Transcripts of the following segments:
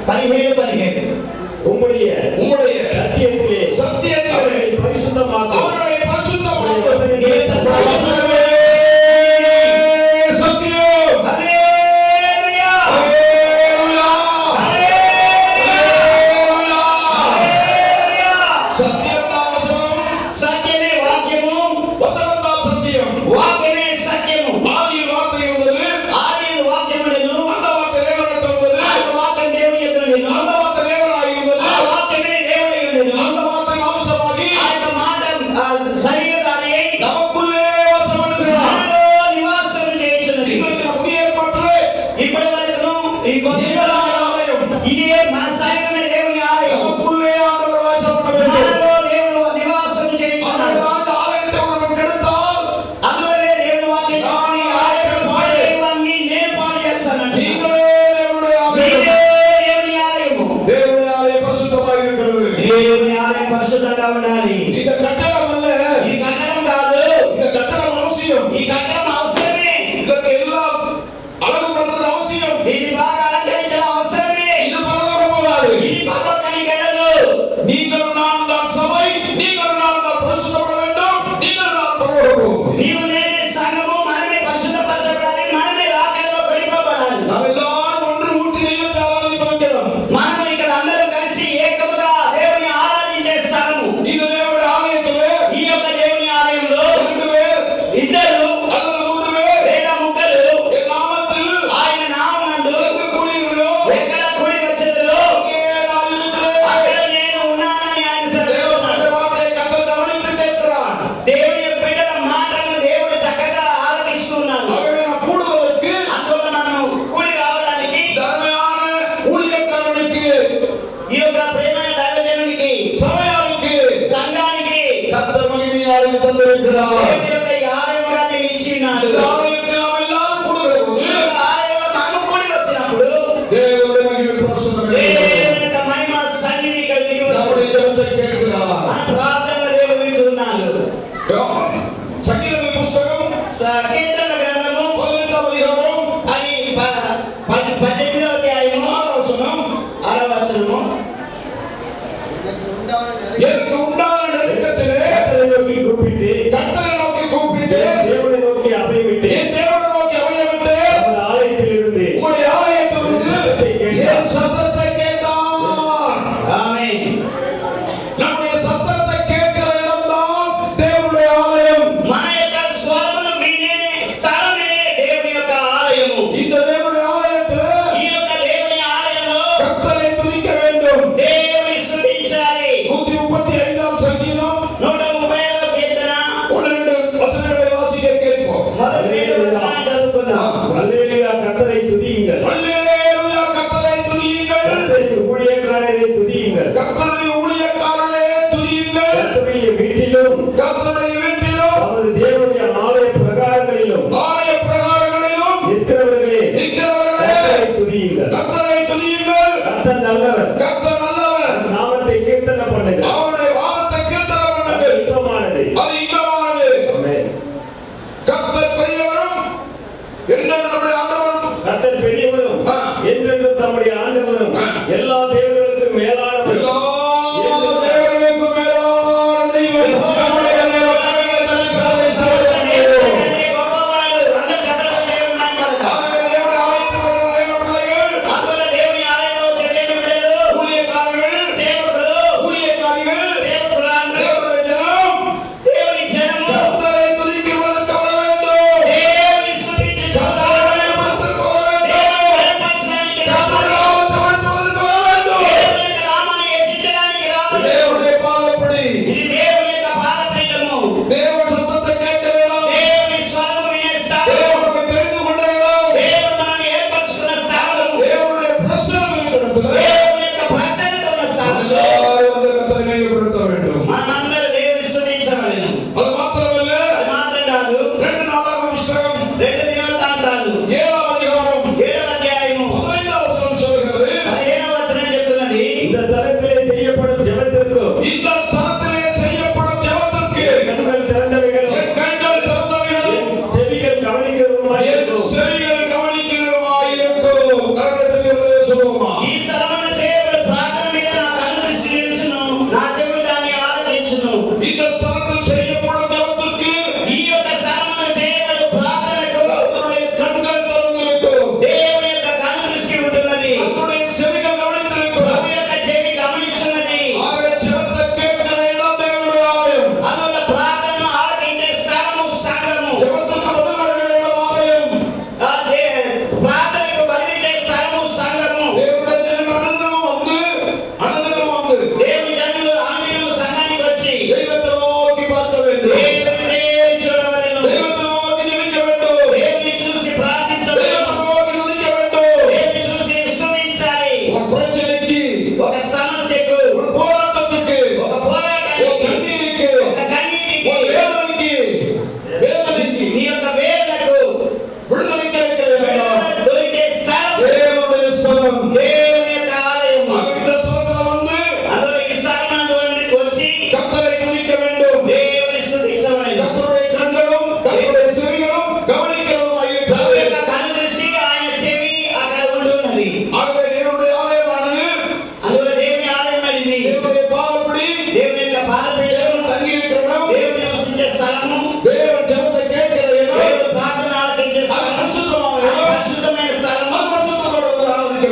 17 உம்முடைய சத்தியத்திலே அவர்களை பரிசுத்தமாக்கும். நம்முடைய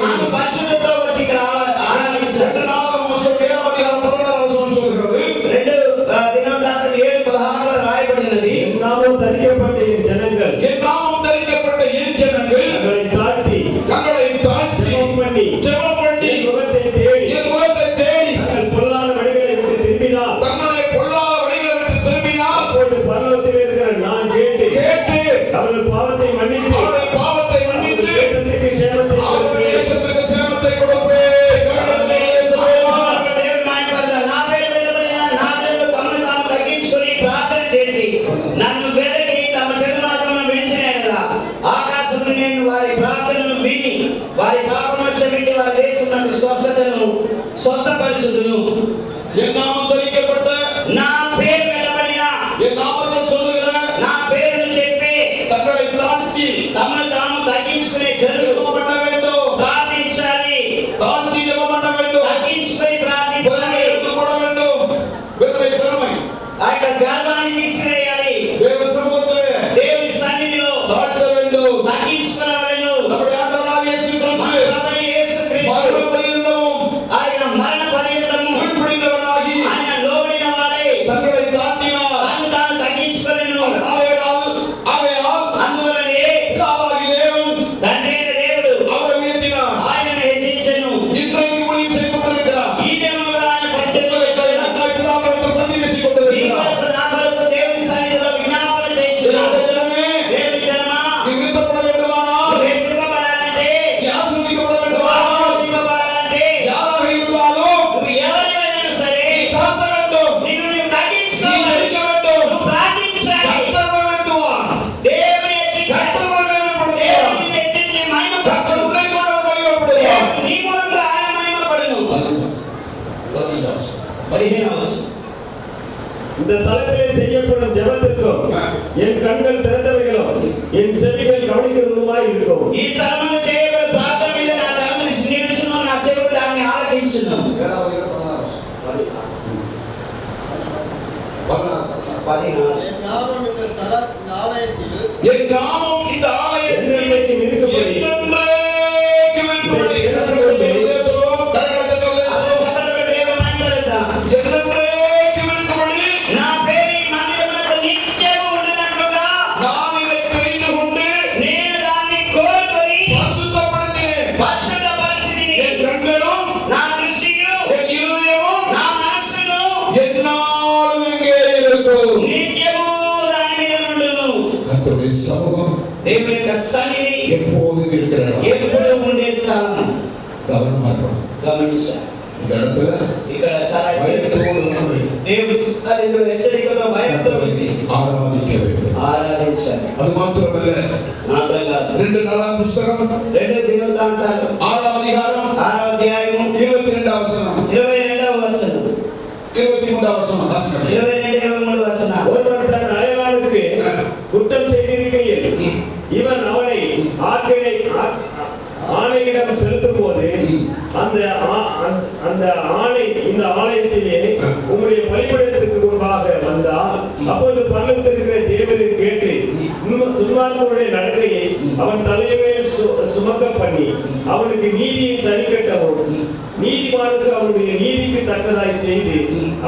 நான் பரிசுத்தத்தோட వచ్చి ఇక్కడ ఆరాధించాను. రెండు దినవృత్తాంతం 7:16 రాయబడినది. నామం ధరించబడ్డ ఈ జనங்கள் தங்களை தாழ்த்தி ஜெபம் பண்ணி முகத்தை தேடி தங்கள் பொல்லாத வழிகளை விட்டு திரும்பினால் அப்பொழுது பரலோகத்தில் இருக்கிற நான் கேட்டு அவர்கள் பாவத்தை மன்னித்து தேசத்துக்கு சேமத்தை கொடுப்பேன். నన్ను వెదకి తమ జన్మాత్మను విడిచినట్లా ఆకాశము నేను వారి ప్రార్థనను విని వారి పాపమును క్షమించి వారి దేశమునకు స్వస్థపరచుదును. என் நாமம் தரிக்கப்பட்ட నా పేరు పెట్టబడిన என் நாமத்தை சொல்லுகிற నా పేరును చెప్పి தங்களை தாழ்த்தி తమను తాము తగ్గించుకునే జనులు பண்ண வேண்டும், ప్రార్థించాలి. தாழ்த்தி ஜெபம் பண்ண வேண்டும், తగ్గించుకొని ప్రార్థించాలి. எடுத்துக்கொள்ள வேண்டும். பெருமை ఆ యొక్క గర్వాన్ని తీసివేయాలి. தேவ சமூகத்திலே దేవుని సన్నిధిలో தாழ்த்த வேண்டும். తగ్గించుకోవాలను. நம்முடைய ஆண்டவராகிய இயேசு கிறிஸ்து மரண பரியந்தமும் ఆయన మరణ పర్యంతము கீழ்ப்படிந்தவனாகி ఆయన లోబడిన వాడే தங்களை தாழ்த்தினார். తాను తాను తగ్గించుకోలేను. ஆகையால் అందువలనే பிதாவாகிய தேவன் తండ్రి అయిన దేవుడు அவரை உயர்த்தினார். ఆయనను హెచ్చించెను. இன்றைக்கு ஊழியம் செய்து கொண்டிருக்கிறார். ఈ దినములో ఆయన పరిచర్య చేస్తున్నాడు. பிதாவிடத்தில் பிரதிவேசி கொண்டிருக்கிறார். ఈ నా కొరకు దేవుని సన్నిధిలో విజ్ఞాపన చేయించున్నాడు. దేవుని జనమా, நீ விருத்தப்பட வேண்டுமானால், నువ్వు హెచ్చింపబడాలంటే, நீ ஆசீர்వదింపబட నువ్వు வேண்டுமானால், ఆశీర్వదింపబడాలంటే, யாராக இருந்தாலும் నువ్వు ఎవరివైనా సరే நீ தாழ்த்த வேண்டும், నిన్ను నీవు நீ తగ్గించుకోవాలి. ஜெயிக்க வேண்டும். నువ్వు ప్రార్థించాలి. கர்த்தர் வேண்டுவான், దేవుని హెచ్చించాలి. கர்த்தர் வேண்டுபடுவான், దేవుని హెచ్చించి మహిమపరచు. கர்த்தர் உன்னை கொண்டு மகிமைப்படுவான். నీ మూలంగా ఆయన మహిమపడును. 15వ వచనం. இந்த ஸ்தலத்திலே செய்யப்படும் ஜெபத்திற்கும் என் கண்கள் திறந்தவைகளும் என் செவிகள் கவனிக்கிறதுமாய் இருக்கும். ఈ స్థలములో చేయబడే ప్రార్థన మీద నా కన్నులు నిలుచును, నా చెవులు దాన్ని ఆలకించును. 14 என் நாமம் இந்த ஆலயத்தில் என்றைக்கு நிற்கப்படி నా పేరు ఈ మందిరమునకు నిత్యము ఉండునట్లుగా నేను దాన్ని కోరుకొని పరిశుద్ధపరచితిని. నా దృష్టియు నా మనస్సును నిత్యము దాని మీద ఉండును. దేవుని యొక్క సన్నిధి ఎప్పుడు ఉండే స్థలం. గమనించాలి. ఇక్కడ చాలా దేవుని సన్నిధిలో హెచ్చరికగా భయంతో ఉంచి ఆరాధించాలి. அது மாத்திரமல்ல, మాత్రం కాదు. 2 நாளாம் புத்தகம் 2 దినవృత్తాంతాలు 6వ అధ్యాయం 6వ అధ్యాయము 22వ వచనం 22వ వచనం 23వ వచనం వాసన 22 23 వచనం. ஒருவன் தன் அயலானுக்கு குற்றம் செய்திருக்கையில் இவன் அவனை ஆணையிடம் செலுத்தும் போது அந்த ஆணை இந்த ஆலயத்திலே உங்களுடைய பலிபீடத்துக்கு முன்பாக வந்தால் அப்போது பரலோகத்தில் இருக்கிற தேவனை கேட்டு துன்மார்க்கனுடைய நடக்கையை அவன் தலைமையில் சுமக்க பண்ணி அவனுக்கு நீதியை சரிக்கட்டவும் நீதிமானுக்கு அவனுடைய நீதிக்கு தக்கதாய் செய்து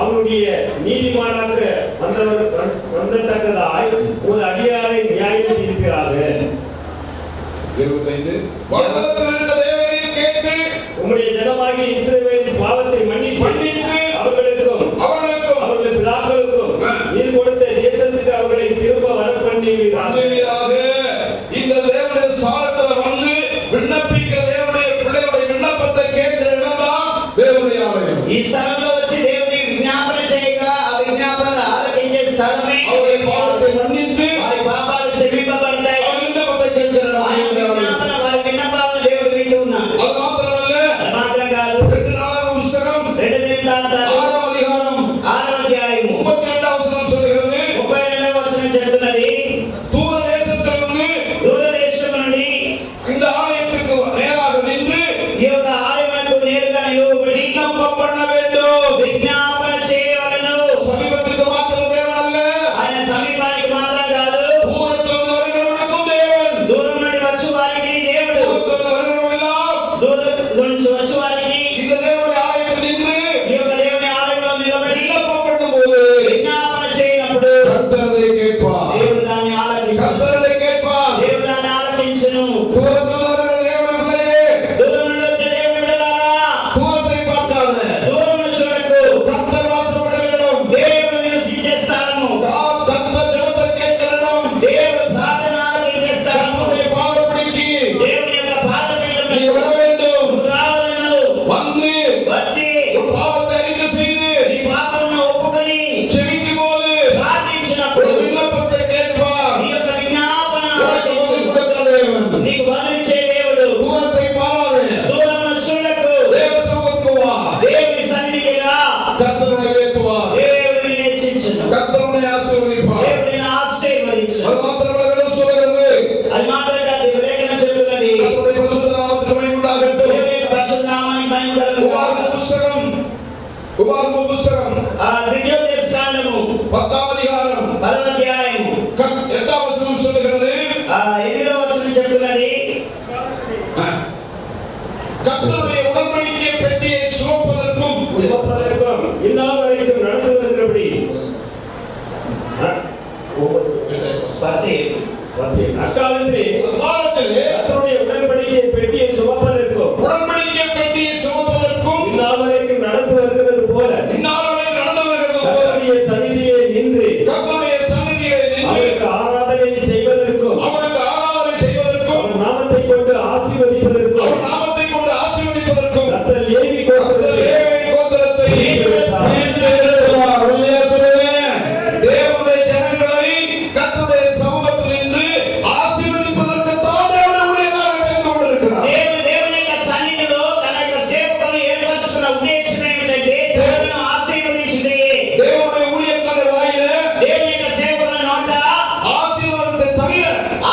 அவனுடைய நீதிமானாக வந்தத்தக்கதாய் ஒரு அடியாரை நியாயம் தீர்க்கிறார்கள். 25 பரலோகத்தில் இருக்கிற தேவனை கேட்டு உம்முடைய ஜனமாகிய இஸ்ரவேலின் பாவத்தை மன்னித்து அவர்களுக்கும் அவர்களுடைய பிதாக்களுக்கும் நீர் கொடுத்த தேசத்துக்கு அவர்களை திரும்ப வரப்பண்ணுவீராக. இந்த தேவனுடைய ஸ்தானத்தில் வந்து விண்ணப்பிக்கிற தேவனுடைய பிள்ளைகளுடைய விண்ணப்பத்தை கேட்கிற இடம்தான் தேவனுடைய ஆலயம். ఈ స్థలంలో వచ్చి దేవుని విజ్ఞాపన చేయగా ఆ విజ్ఞాపన ఆలకించే స్థలమే. அவருடைய பாவத்தை மன்னித்து వారి పాపాలు క్షమింపబడతాయి. அவர் விண்ணப்பத்தை கேட்கிற వారి విన్నపాలను దేవుడు వింటూ ఉన్నాడు. அது மாத்திரமல்ல, మాత్రం కాదు. 2 நாளாம் புத்தகம் 2 దినవృత్తాంతాలు 6వ అధ్యాయం 6వ అధ్యాయము 32వ వచనం சொல்கிறது, 32వ వచనం చెప్తున్నది, தூர தேசத்திலிருந்து దూరదేశం నుండి இந்த ஆலயத்துக்கு நேராக நின்று ఈ యొక్క ఆలయమునకు నేరుగా నిలువబడి விண்ணப்பம் பண்ண வேண்டும். నుంచి వచ్చే వారికి இந்த தேவனுடைய ஆலயத்தில் நின்று ఈ యొక్క దేవుని ఆలయంలో నిలబడి விண்ணப்பம் பண்ணும்போது విజ్ఞాపన చేయనప్పుడు கர்த்தர் அதை கேட்பார். దేవుడు దాన్ని ఆలకించును. கர்த்தர் அதை கேட்பார். దేవుడు దాన్ని ఆలకించును. தூரத்தில் வருகிற தேவனுடைய பிள்ளையே, దూరం నుండి వచ్చే దేవుని బిడ్డలారా, தூரத்தை பார்க்காத. దూరం నుంచి చూడకు. கர்த்தர் வாசப்பட வேண்டும். దేవుడు నివసించే స్థలము, கர்த்தர் ஜெபத்தை கேட்கிற இடம். దేవుడు ప్రార్థన ఆలకించే స్థలము, கர்த்தருடைய பாதப்படிக்கு దేవుని యొక్క పాదపీఠం நீ வர வேண்டும். రావాలను. வந்து వచ్చి உன் பாவத்தை அறிக்கை செய்து నీ పాపమును ఒప్పుకొని செபிக்கும் போது ప్రార్థించినప్పుడు ஒரு விண்ணப்பத்தை கேட்பார். నీ యొక్క విజ్ఞాపన உனக்கு ఆలకించును. பதில் கொடுக்கிற தேவன். నీకు బదులిచ్చే దేవుడు. தூரத்தை பாராதே. దూరం నుంచి చూడకు. தேவ சமூகத்துக்கு வா. దేవుని సన్నిధికి రా. கர்த்தருடைய வேத்துவார். దేవుడిని హెచ్చించును. கர்த்தருடைய ஆசீர்வதிப்பார். దేవుడిని ఆశీర్వదించును. அது மாத்திரமல்ல, வேதம் சொல்கிறது, అది మాత్రమే కాదు, లేఖనం చెబుతున్నది, கர்த்தருடைய பரிசுத்த நாமத்துக்கு மகிமை உண்டாகட்டும். దేవుని యొక్క పరిశుద్ధ నామానికి మహిమ కలుగును గాక. உபாகம புஸ்தகம் ద్వితీయోపదేశకాండము 10వ அதிகாரம் 10వ అధ్యాయము 8వ వచనం சொல்கிறது, 8వ వచనం చెబుతున్నది, கர்த்தருடைய உடன்படிக்கை பெட்டியை சுமப்பதற்கும் இந்நாள் வரைக்கும் நடந்து வருகிறபடி அக்காலத்திலே கர்த்தருடைய உடன்படிக்கை பெட்டியை சுமப்பதற்கும் உடன்படிக்கை பெட்டியை சுமப்பதற்கும் இந்நாள் வரைக்கும் நடந்து வருகிறது போல இந்நாள் வரை நடந்து வருகிறது போல கர்த்தருடைய சந்நிதியிலே நின்று கர்த்தருடைய சந்நிதியிலே நின்று அவருக்கு ஆராதனை செய்வதற்கும் அவருக்கு ஆராதனை செய்வதற்கும் அவர் நாமத்தை கொண்டு ஆசீர்வதிப்பதற்கும் அவர் நாமத்தை கொண்டு ஆசீர்வதிப்பதற்கும் கர்த்தர் லேவி கர்த்தர் லேவி கோத்திரத்தை பிரித்தெடுத்தார். உண்மையா சொல்லுவேன், தேவனுடைய ஜனங்களை கர்த்தருடைய சமூகத்தில் நின்று ஆசீர்வதிப்பதற்கு தான் தேவன் ஊழியராக தெரிந்து கொண்டிருக்கிறார். దేవుని యొక్క సన్నిధిలో తన యొక్క సేవకులను ఏర్పరచుకున్న ఉద్దేశం ఏమిటంటే దేవుని ఆశీర్వదించుటే. தேவனுடைய ஊழியக்காரர் வாயில దేవుని యొక్క సేవకుల నోట ஆசீர்வாதத்தை தவிர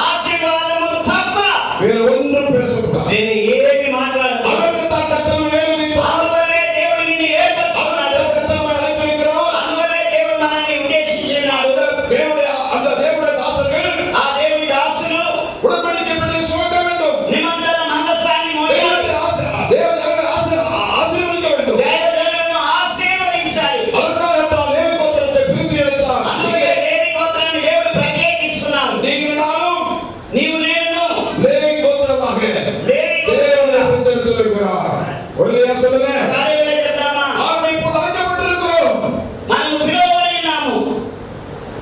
ఆశీర్వాదము తప్ప வேற ஒன்றும் பேசக்கூடாது. వేరే ఏమీ మాట్లాడకూడదు. அதற்கு தான் கர்த்தர் நியமித்தார். అందువల్లే దేవుడు నిన్ను ఏర్పరచుకున్నాడు. அதற்கு கர்த்தர் நம்மை அழைத்திருக்கிறார். అందువల్లే దేవుడు మనల్ని ఉద్దేశించినాడు. தேவனுடைய தாசர்கள் ఆ దేవుని దాసులు உடன்படிக்கை பெட்டியை சுமக்க வேண்டும். నిబంధన మందసాన్ని మోయాలి. தேவனுடைய ஆசீர்வதிக்க வேண்டும். దైవజనులను ఆశీర్వదించాలి. அதற்காகத்தான் லேவி கோத்திரத்தை பிரித்து எடுத்தார். అందుకే లేవి గోత్రాన్ని దేవుడు ప్రత్యేకించుకున్నాడు. நீங்கள் நானும் నీవు నేను லேவி கோத்திரமாக లేవి தேவனை గోత్రముగా பிரித்தெடுத்திருக்கிறார். ஒருமையா சொல்லுங்க. కార్యములు చేద్దామా? நாம் இப்போது அழைக்கப்பட்டிருக்கிறோம். మనము పిలువబడి ఉన్నాము.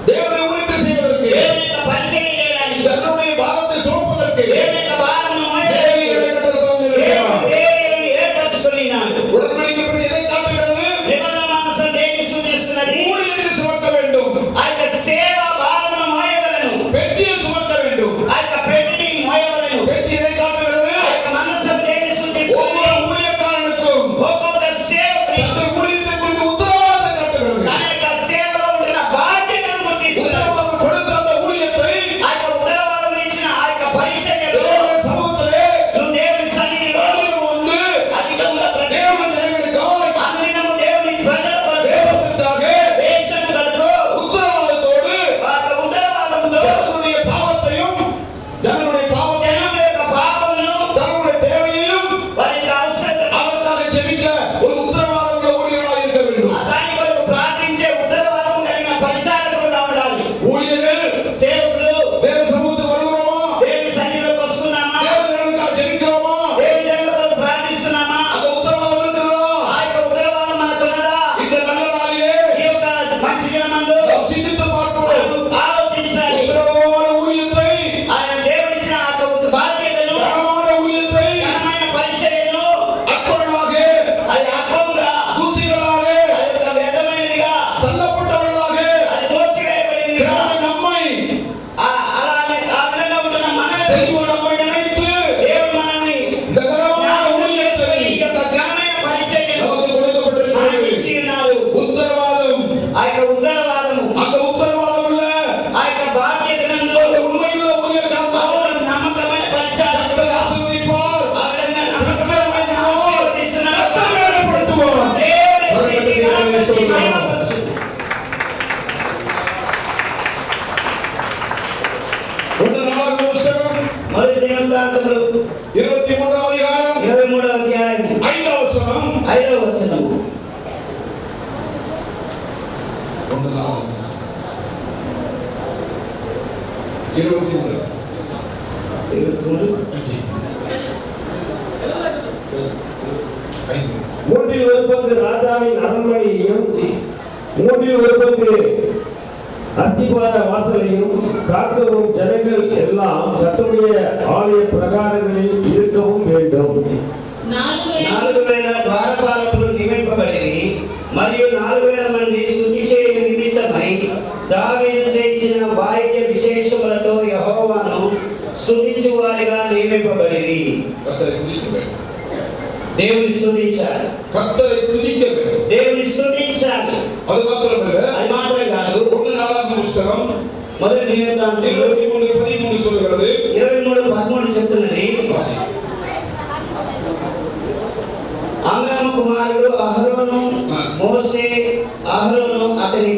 தேவனை ஊழியத்தை செய்வதற்கு, దేవుని యొక్క పరిచర్య చేయడానికి, ஜனங்களுடைய பாரத்தை சுமப்பதற்கு దేవుని యొక్క భారమును మోయడానికి லேவியரை கர்த்தர் தந்திருக்கிறார். దేవుడు ఏర్పరచుకున్నాడు. உடன்படிக்கை பெட்டி எதை காட்டுகிறது? నిబంధన మందసం దేన్ని సూచిస్తున్నది? ஊழியத்தை சுமக்க வேண்டும். ఆ యొక్క సేవ భారమును మోయవలెను. பெட்டியை சுமக்க வேண்டும். ఆ యొక్క పెట్టిని మోయవలెను. பெட்டி எதை காட்டுகிறது? ఆ యొక్క మందసం దేన్ని సూచిస్తున్నది? ஒவ்வொரு ஊழியக்காரனுக்கும் ఒక్కొక్క సేవకుని தன்னுடைய ஊழியத்தை குறித்து உத்தரவாதத்தை காட்டுகிறது. తన యొక్క సేవలో ఉంటున్న బాధ్యతను గుర్తిస్తున్నది. உத்தரவாதம் கொடுத்த அந்த ஊழியத்தை ఆ యొక్క ఉత్తరవాదం ఇచ్చిన ఆ యొక్క పరిచర్యలో தேவனுடைய சமூகத்திலே నువ్వు దేవుని సన్నిధిలో ஊழியம் வந்து అధికంగా தேவனுடைய ஜனங்களுக்கு 5వ వచనము. மூன்றில் ஒரு பங்கு ராஜாவின் அரண்மனையையும், மூன்றில் ஒரு பங்கு அஸ்திபார வாசலையும் காக்கவும் ஜனங்கள் எல்லாம் கர்த்தருடைய ஆலய பிரகாரங்களில் இருக்கவும் வேண்டும். 4000 ద్వారపాలకులు నియమింపబడిరి మరియు 4000 మంది స్తుతి చేయ నిమిత్తమై దావీదు చేయించిన వాయిద్య విశేషములతో యెహోవాను స్తుతించువారిగా నియమింపబడిరి. దేవుని స్తుతించాలి. దేవుని స్తుతించాలి. అది మాత్రం కాదు. మొదటి దినవృత్తాంతం 23:13 చెప్తున్నది. అమ్రాము కుమారుడు అహరోను, మోసే, అహరోను అతని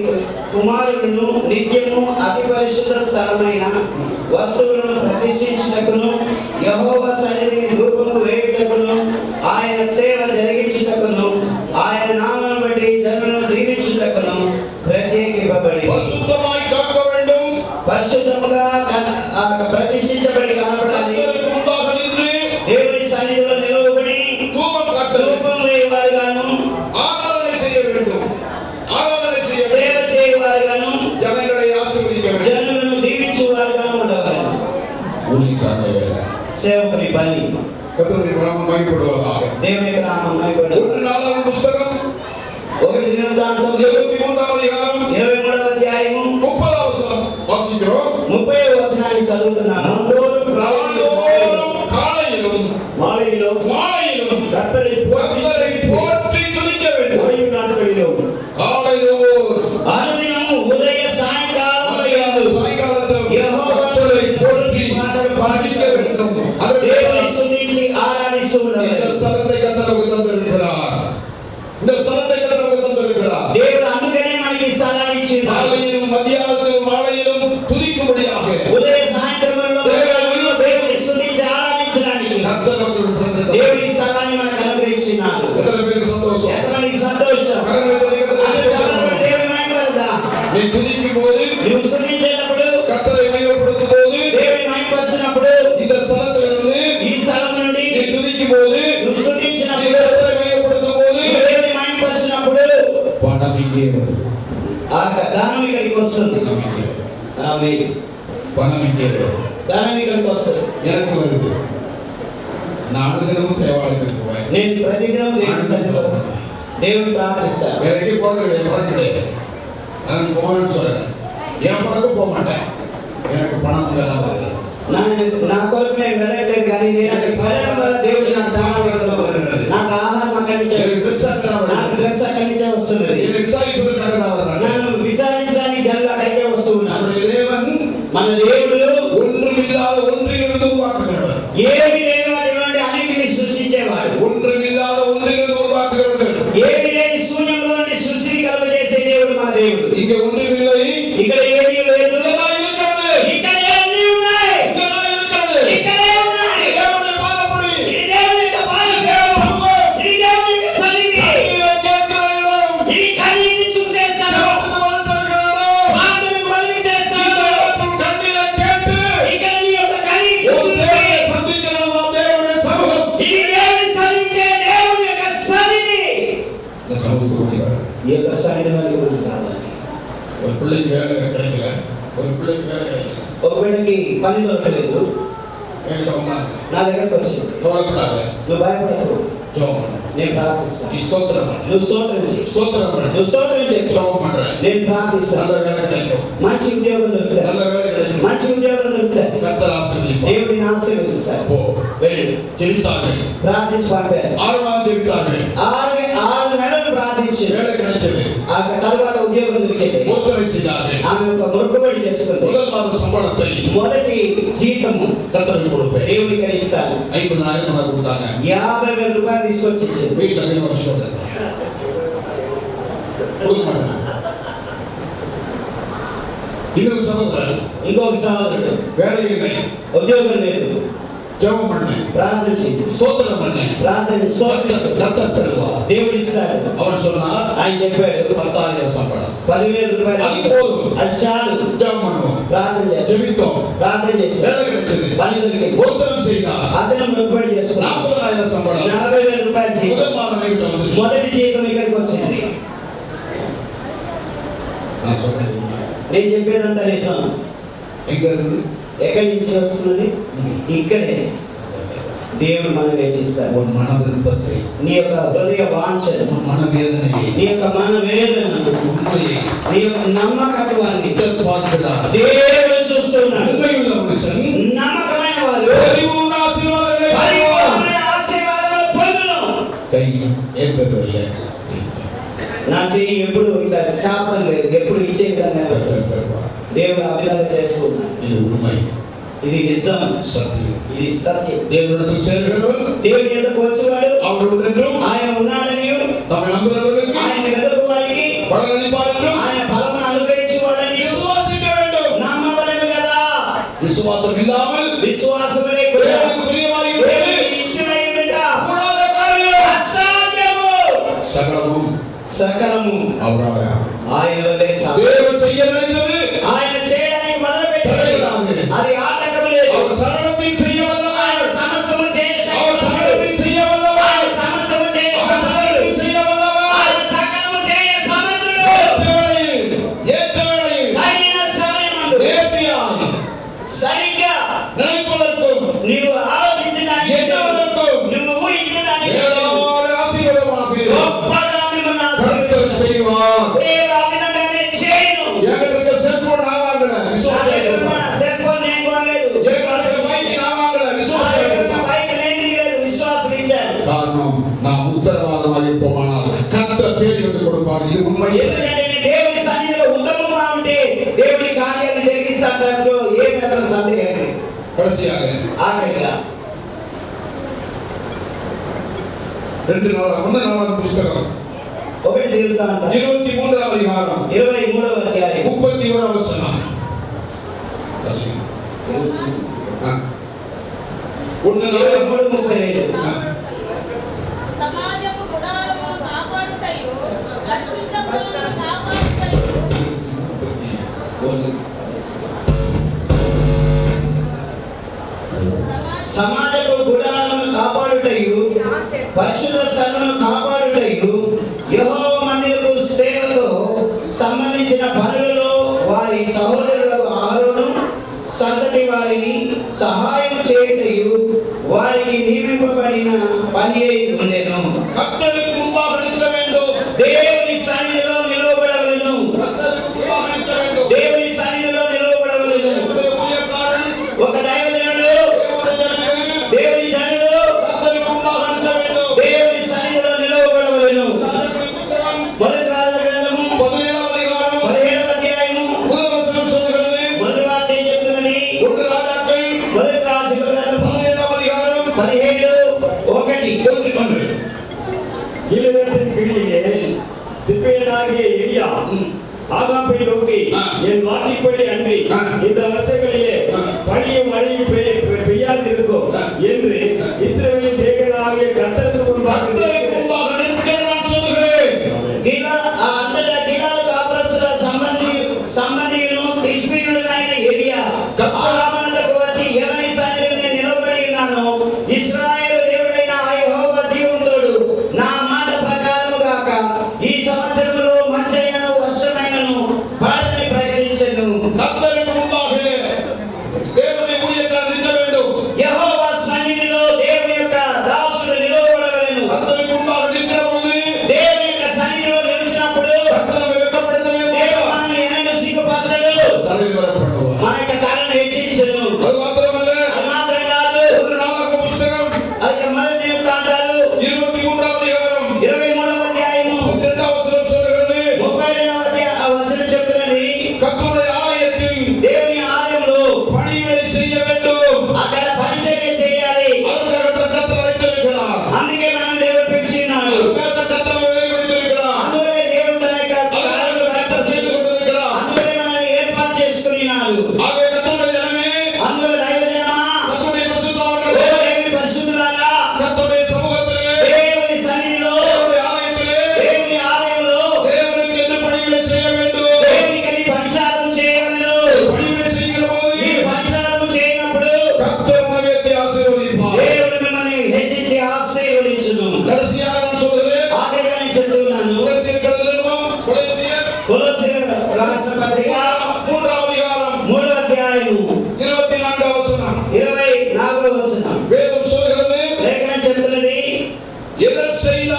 కుమారుడును నిత్యము అతి పరిశుద్ధ స్థలమైన వస్తువులను ప్రతిష్ఠించుటకును, యెహోవా సన్నిధిని ధూపము వేయుటకును, ఆయన సేవ జరిగించుటకును, ఆయన నామమును బట్టి జనులను దీవించుటకును ప్రత్యేకింపబడి పరిశుద్ధముగా ప్రతిష్ఠించబడి కనబడాలి. దేవుని సన్నిధిలో నిలవబడి ధూపం వేయవారుగాను, సేవ చేయవారుగాను, జనులను దీవించువారుగాను ఉండవాలి. సేవకుని పని దేవుని యొక్క నామం మహిమపడుగాక. పుస్తకం 1 దినవృత్తాంతం 23వ అధ్యాయము 30వ వచనాన్ని చదువుతున్నాను. கர்த்தரை போற்றி துதிக்க வேண்டும். ஓய்வு நாட்களிலும் అనుదినము ఉదయ సాయంకాలములందు యెహోవాను పోற்றி పాడిక வேண்டும். దేవుని స్తుతించి ఆరాధిస్తూ ఉండాలి. దేవుడు అందుకనే మనకి స్థలాన్ని ఇచ్చిండు. ఉదయ సాయంత్రములలో దేవుని స్తుతించి ఆరాధించడానికి దేవుని స్థలాన్ని మనకు అనుగ్రహించినాడు. ఎంతమందికి సంతోషం. దేవుని మహిమపడదా. నువ్వు స్తుతించేటప్పుడు, దేవుని మహిమపరిచినప్పుడు, ఈ స్థలం నుండి నువ్వు స్తుతించినప్పుడు, దేవుని మహిమపరిచినప్పుడు ఆ ధనం ఇక్కడికి వస్తుంది. ధనం ఇక్కడికి వస్తుంది. నేను ప్రతిదినం దేవుని సన్నిధిలో దేవుని ప్రార్థిస్తాను. నా కొరకు నేను వెళ్ళట్లేదు, కానీ దేవుడు నాకు సహాయం. నాకు ఆహారం అక్కడి నుంచే, నాకు డ్రెస్ అక్కడి నుంచే వస్తున్నది. నన్ను విచారించడానికి జనులు అక్కడికే వస్తూ ఉన్నారు. మన దేవుడు ఏమి లేని వాటి నుండి అన్నిటిని సృష్టించేవాడు. ఏమి లేని శూన్యంలో నుండి సృష్టిని కలుగజేసే దేవుడు మా దేవుడు. ఇక్కడ ఏమీ లేదు. ఇక్కడ ఏమీ ఉన్నాయి. ఇక్కడే ఉన్నాయి. ఇది దేవుని యొక్క పాదం. ఇది దేవుని యొక్క సన్నిధి. ఈ కన్నీటిని చూసేస్తాను. ప్రార్థనకు బలి చేస్తాను. ఇక్కడ నీ యొక్క కన్నీటిని చూసి ఈ దేవుని సన్నిధించే దేవుని యొక్క సన్నిధి. ఈ యొక్క సన్నిధి మనకి కావాలి. ఒక బిడ్డకి పని దొరకలేదు, నా దగ్గరకు వచ్చింది. నువ్వు భయపడకు, నేను ప్రార్థిస్తాను. నువ్వు స్తోత్రం చెప్పు, నేను ప్రార్థిస్తాను. మంచి ఉద్యోగం దొరుకుతుంది, మంచి ఉద్యోగం దొరుకుతుంది. దేవుడిని ఆశీర్వదిస్తాను. వెళ్ళి ప్రార్థించి పంపారు. 6 నెలలు ప్రార్థించి ఆ తర్వాత ఉద్యోగం దొరికింది. ఆమె ఒక మొక్కుబడి చేసుకుంది. మొదటి జీతము దేవుడికి ఇస్తాను. 50,000 రూపాయలు తీసుకొచ్చి ఇంకొక సహోదరుడు ఉద్యోగం లేదు, ஜெபம் பண்ணு, ప్రార్థన చెయ్యి, ஸ்தோத்திரம் பண்ணு, ప్రార్థన கர்த்தர் దేవుడు ఇస్తాడు. அவர் சொன்னார், ఆయన చెప్పాడు 10,000 சம்பளம், 10,000 రూపాయలు அது போதும். అది చాలు. ஜெபம் பண்ணுவோம், ప్రార్థన చేద్దాం. ஜெபித்தோம், ప్రార్థన చేసి வேலை கிடைச்சது, పని దొరికింది. ஒருத்தரம் செய்தார், అతను మొక్కుబడి చేసుకున్నాడు. 40,000 சம்பளம், 40,000 రూపాయలు జీతం. முதல் மாதம் என்கிட்ட வந்துச்சு. మొదటి జీతం ఇక్కడికి వచ్చింది. நான் சொன்னது నేను చెప్పేదంతా నిజం. எங்க இருந்து? ఎక్కడి నుంచి వస్తున్నది? ఇక్కడే. దేవుడు మనం వేచిస్తాడు. ஒரு மன விருப்பத்தை, నీ యొక్క హృదయ వాంఛను, ஒரு மன வேதனையை, నీ యొక్క మన వేదనను, உண்மையை నీ యొక్క నమ్మకత్వాన్ని பார்க்கிறார். దేవుడు చూస్తున్నాడు. உண்மையுள்ள மனுஷன் నమ్మకమైన వారు பரிபூர்ண ஆசீர்வாதங்களை పరిపూర్ణ ఆశీర్వాదాలను పొందును. கை ஏற்பதில்லை, నా చెయ్యి ఎప్పుడు ఇట్లా శాపం లేదు, ఎప్పుడు ఇచ్చే విధంగా దేవుడు ఆ విధంగా చేసుకున్నాడు. இது உண்மை, ఇది నిజం, சத்தியம். ఇది సత్యం. தேவனிடத்தில் சேர்கிறவன் దేవుని ఎదుకు వచ్చేవాడు அவருடனும் ఆయన ఉన్నాడని, தம்மை நம்புகிறவர்களுக்கு ఆయన ఎదుకు వారికి பலனளிப்பார் என்றும் ఆయన ఫలమును అనుగ్రహించేవాడని விசுவாசிக்க வேண்டும். నమ్మవలెను కదా. விசுவாசம் இல்லாமல் విశ్వాసమే కూడా தேவனுக்கு பிரியமாய் దేవునికి ఇష్టమైనట கூடாத காரியம் అసాధ్యము. சகலமும் సకలము அவராக. ఆయనవలే సాధ్యం. தேவன் செய்ய நினைத்தது ఆయన చేయడానికి మొదలుపెట్టాడు, అది ఆటంకం లేదు. அவர் சகலத்தையும் செய்ய வல்லவர், ఆయన సమస్తము చేసే அவர் சகலத்தையும் செய்ய வல்லவர், ఆయన సమస్తము చేసే அவர் சகலத்தையும் செய்ய வல்லவர். ఆయన సకలము చేయ సమర్థుడు. ஏற்ற வேளையில் తగిన సమయమందు நேர்த்தியாய் సరిగ్గా நினைப்பதற்கும் నీవు ఆలోచించిన దానికి, எண்ணுவதற்கும் నువ్వు ఊహించిన దానికి ஏராளமான ஆசீர்வாதமாக గొప్పగా మిమ్మల్ని கர்த்தர் ఆశీర్వదిస్తాడు. செய்வார். దేవుడు ఆ విధంగానే చేయను. என்கிட்ட இருக்க செல்போன் நான் வாங்கல, నా விசுவாசம் దగ్గర ఉన్న இல்லை. సెల్ ఫోన్ నేను కొనలేదు, என்கிட்ட విశ్వాసం இருக்க மைக் ఇచ్చాను. நான் வாங்கல, నా விசுவாசம் దగ్గర ఉన్న இல்லை. బైక్ నేను తీయలేదు, విశ్వాసం ఇచ్చాను. காரணம் நாம் உத்தரவாதமாக இருப்போமானால் கர்த்தர் தேடி வந்து கொடுப்பார். இது உண்மை. ఎందుకంటే నేను దేవుని సన్నిధిలో ఉత్తమంగా ఉంటే దేవుని కార్యాలు జరిగిస్తాడో ఏ మాత్రం సందేహం లేదు. கடைசியாக ఆఖరిగా 2 புஸ்தகம் ఒకటి తిరుగుతాంత 23వ அதிகாரம் 23వ అధ్యాయం 31వ వచనం. ஒன்று 33:32. సమాజపు గుడారమును కాపాడుటయు పరిశుద్ధ స్థలమును కాపాడుటయు సమాజపు గుడారమును కాపాడుటయు పరిశుద్ధ స్థలమును కాపాడుటయు యెహోవా మందిరపు సేవకు సంబంధించిన పనులలో వారి సహోదరులకు ఆరోను సంతతి వారిని సహాయం చేయుటయు వారికి నియమింపబడిన పని అయి ఉండెను. கர்த்தருக்கு முன்பாக நிற்க வேண்டும். దేవుని సన్నిధిలో నిలవబడవలెను. கர்த்தருக்கு முன்பாக நிற்க வேண்டும். దేవుని సన్నిధిలో నిలవబడవలెను. தேவனுடைய ஊழியக்காரன், ఒక దైవజనుడు தேவனுடைய ஜனங்கள் దేవుని జనుడు கர்த்தருக்கு முன்பாக நிற்க வேண்டும். దేవుని సన్నిధిలో నిలవబడవలెను. ராஜாக்களின் புஸ்தகம் మొదటి రాజుల గ్రంథము 17వ அதிகாரம் 17వ అధ్యాయము முதல் வசனம் சொல்கிறது. మొదటి వాక్యం చెప్తున్నది. 1 రాజాக்கள் మొదటి రాజుల గ్రంథము 17వ அதிகாரம் 17:1. கீலேயாத்தின் கிளியிலே திப்பேயனாகிய எலியா ஆகாபை நோக்கி, என் வார்த்தைப்படி அன்றி இந்த வருஷங்களிலே பனியும் மழையும் பெய்யாது இருக்கும் என்று இஸ்ரவேலின் தேவனாகிய கர்த்தருக்கு முன்பாக கர்த்தருக்கு முன்பாக நிற்க நான் சொல்கிறேன். అంతటా గిలాదు కాపురస్తుల సంబంధియులను ఇష్బీయుడైన ఎలియా ఆహాబునకు వచ్చి యెహోవా సన్నిధిలో నేను నిలబడి ఉన్నాను. ఇశ్రాయేలు దేవుడైన ఆ యెహోవా జీవంతుడు, నా మాట ప్రకారము గాక ఈ సంవత్సరములో మంచైనను వర్షమైనను పడదని ప్రకటించెను. கர்த்தருக்கு முன்பாக தேவனுடைய ஊழியக்காரன் நிற்க வேண்டும். యెహోవా సన్నిధిలో దేవుని యొక్క దాసుడు నిలవబడవలెను. கர்த்தருக்கு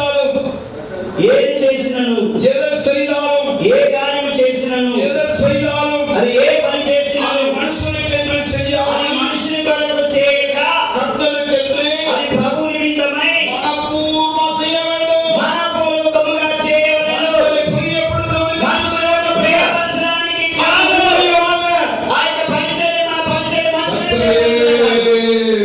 செய்தாலும் ఏది చేసినను எதை செய்தாலும் ఏ కార్యము చేసినను எதை செய்தாலும் అది ఏ పని చేసినను அது மனுஷனுக்கு என்று అది செய்யாமல் మనుషుని కొరకు చేయక கர்த்தருக்கு என்று అది ప్రభు నిమిత్తమై மனப்பூர்வமாக செய்ய வேண்டும். మనపూర్వకముగా చేయవలెను. மனுஷனை பிரியப்படுத்துவதற்கு మనుషులను ప్రియపరచడానికి కాదు. மூலியமாக ఆ యొక్క పరిచర్య మన పరిచర్య మనుషుని கர்த்தரே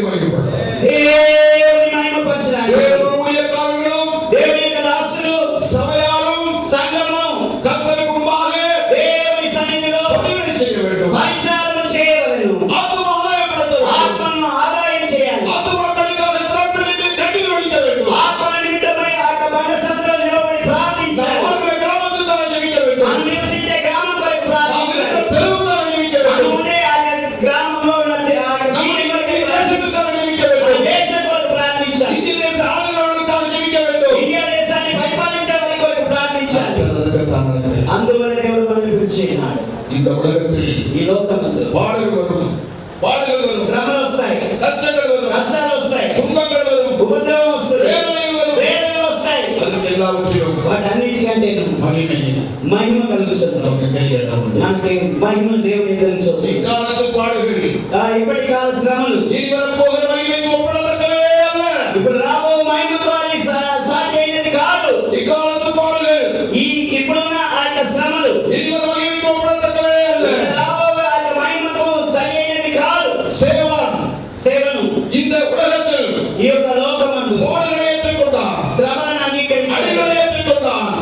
மகிமைப்படும். దేవుని మహిమపరచడానికి. தேவனுடைய ஊழியக்காரர்களும் దేవుని యొక్క దాసులు சபையாரும் సంఘము கர்த்தருக்கு முன்பாக దేవుని సన్నిధిలో பணிவிடை செய்ய வேண்டும். పరిచారణ చేయవలెను. ஆத்துமாவை ஆதாயப்படுத்த வேண்டும். ఆత్మను ఆదాయం చేయాలి. ஆத்துமாக்களுக்காக திரண்டு நின்று கண்ணீர் வடிக்க வேண்டும். ఆత్మ నిమిత్తమై ఆ యొక్క బండ సందులో నిలబడి ప్రార్థించాలి. நம்முடைய கிராமத்துக்காக ஜெபிக்க வேண்டும். మనం నివసించే గ్రామం కొరకు நாம் ప్రార్థించాలి. இருக்கிற தெருவுக்காக ஜெபிக்க మనం வேண்டும். ఉండే ఆ యొక్క గ్రామంలో ఉన్న ఆ యొక్క நம்முடைய వీధి కొరకు தேசத்துக்காக ஜெபிக்க మన வேண்டும். దేశం కొరకు ప్రార్థించాలి. இந்திய தேச ஆளுநர்களுக்காக ஜெபிக்க வேண்டும். ఇండియా దేశాన్ని పరిపాలించే వారి కొరకు ప్రార్థించాలి. అందువల్ల దేవుడు మనల్ని పిలిచినాడు. இந்த உலகத்தில் ఈ లోకమందు பாடுகள் வரும், பாடுகள் வரும், శ్రమలు వస్తాయి, கஷ்டங்கள் வரும், కష్టాలు వస్తాయి, துன்பங்கள் வரும், ఉపద్రవం వస్తుంది, வேதனைகள் வரும். వేదనలు వస్తాయి. அதுக்கு எல்லாவற்றையும் వాటన్నిటికంటే மகிமையை మహిమ కలుగుతుంది. நமக்கு கையிடம் உண்டு. నాకు మహిమ దేవుని దగ్గర నుంచి వస్తుంది. இக்காலத்து பாடுகள் ఇప్పటి కాల శ్రమలు நீங்கள் போகிற மகிமைக்கு ஒப்பிடத்தக்கவே அல்ல. ఇప్పుడు రాబో మహిమతో అది సాటి అయినది కాదు. இக்காலத்து பாடுகள் ఇప్పుడున్న ఆ యొక్క శ్రమలు நீங்கள் மகிமைக்கு ஒப்பிடத்தக்கவே அல்ல. రాబో ఆ యొక్క మహిమకు సరి అయినది కాదు. சேவான் సేవను இந்த உலகத்தில் ఈ యొక్క లోకమందు பாடுகளை ஏற்றுக்கொண்டான், శ్రమలను అంగీకరించాడు, அடிகளை ஏற்றுக்கொண்டான்,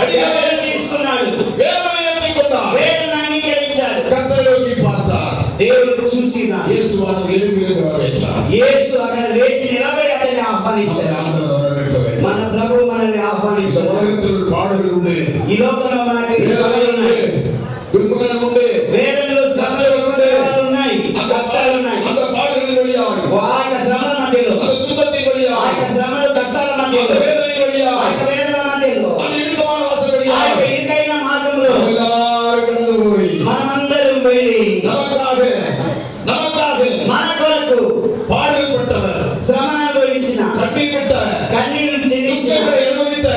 அடிகளை వేదనలు తీసుకున్నాడు, வேதனை ஏற்றுக்கொண்டான். వేదనను అంగీకరించాడు. கர்த்தரை நோக்கி பார்த்தார். దేవుడు చూసినాడు. இயேசுவானவர் எழும்பி வரவேற்றார். యేసు అక్కడ లేచి నిలబడి అతన్ని ఆహ్వానించాడు. ஆண்டவர் வரவேற்க வேண்டும். మన ప్రభు మనల్ని இந்த ఆహ్వానించాడు. உலகத்தில் பாடுகள் உண்டு, ఈ లోకంలో మనకి శ్రమలు வேதனைகள் உண்டு, ఉన్నాయి, துன்பங்கள் உண்டு. వేదనలు శ్రమలు ఉన్నాయి, அந்த కష్టాలు ఉన్నాయి. அந்த பாடுகளின் வழியாக, ఆ యొక్క శ్రమల మధ్యలో, அந்த துன்பத்தின் ఆ வழியாக, యొక్క శ్రమలు కష్టాల அந்த మధ్యలో, வேதனை ఆ வழியாக, యొక్క వేదన మధ్యలో, அந்த இடுக்கமான வாசல் ఆ வழியாக యొక్క ఇరుకైన మార్గంలో எல்லாரும் கடந்து போய் మనమందరం వెళ్ళి நமக்காக మన కొరకు பாடுபட்டவர், శ్రమను అనుభవించిన, கண்ணீர் விட்ட, కన్నీరు చెల్లించిన, துக்கங்களை அனுபவித்த,